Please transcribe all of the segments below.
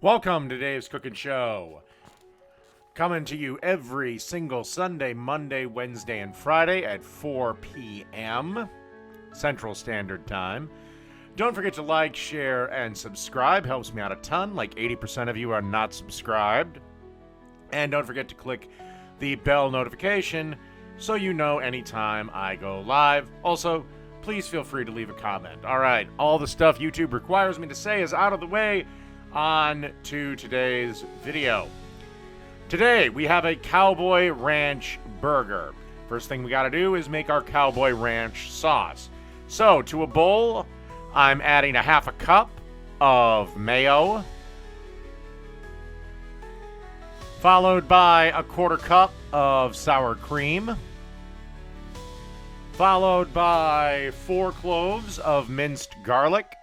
Welcome to Dave's Cooking Show. Coming to you every single Sunday, Monday, Wednesday, and Friday at 4 p.m. Central Standard Time. Don't forget to like, share, and subscribe. Helps me out a ton. Like 80% of you are not subscribed. And don't forget to click the bell notification so you know anytime I go live. Also, please feel free to leave a comment. All right, all the stuff YouTube requires me to say is out of the way. On to today's video. Today we have a Cowboy Ranch Burger. First thing we got to do is make our Cowboy Ranch sauce. So to a bowl, I'm adding a half a cup of mayo, followed by a quarter cup of sour cream, followed by 4 cloves of minced garlic.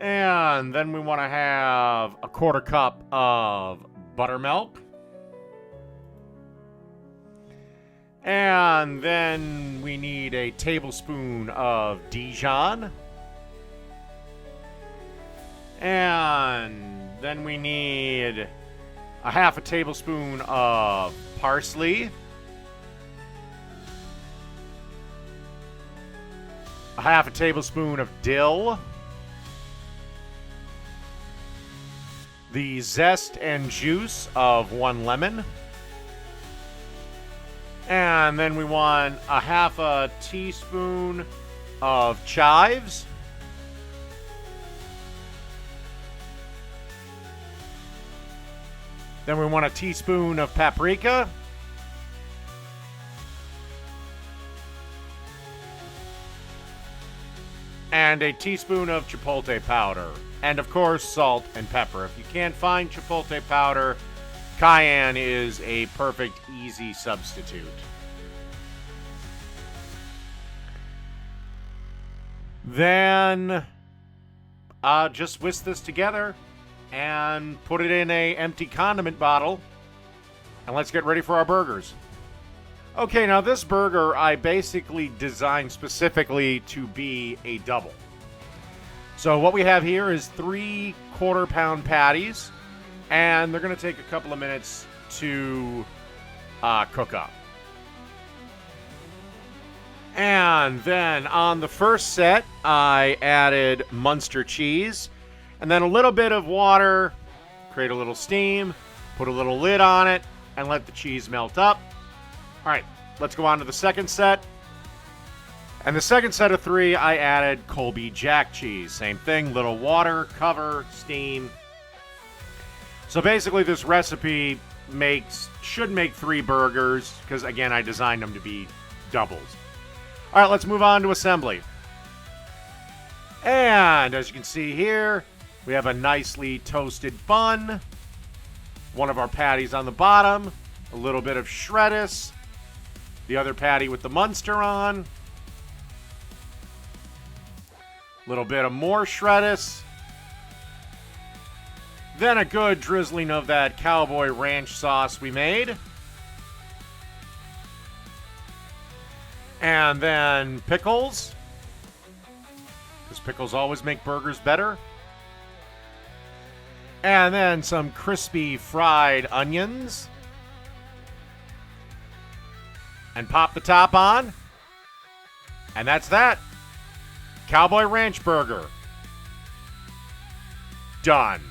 And then we want to have a quarter cup of buttermilk. And then we need a tablespoon of Dijon. And then we need a half a tablespoon of parsley. A half a tablespoon of dill. The zest and juice of 1 lemon. And then we want a half a teaspoon of chives. Then we want a teaspoon of paprika. And a teaspoon of chipotle powder. And of course, salt and pepper. If you can't find chipotle powder, cayenne is a perfect, easy substitute. Then, just whisk this together and put it in an empty condiment bottle. And let's get ready for our burgers. Okay, now this burger I basically designed specifically to be a double. So what we have here is 3 quarter-pound patties, and they're going to take a couple of minutes to cook up. And then on the first set, I added Munster cheese, and then a little bit of water, create a little steam, put a little lid on it, and let the cheese melt up. All right, let's go on to the second set. And the second set of 3, I added Colby Jack cheese. Same thing, little water, cover, steam. So basically this recipe should make 3 burgers, because again, I designed them to be doubles. All right, let's move on to assembly. And as you can see here, we have a nicely toasted bun, one of our patties on the bottom, a little bit of shreddis, the other patty with the Munster on, little bit of more shreddis. Then a good drizzling of that Cowboy Ranch sauce we made. And then pickles. Because pickles always make burgers better. And then some crispy fried onions. And pop the top on. And that's that. Cowboy Ranch Burger. Done.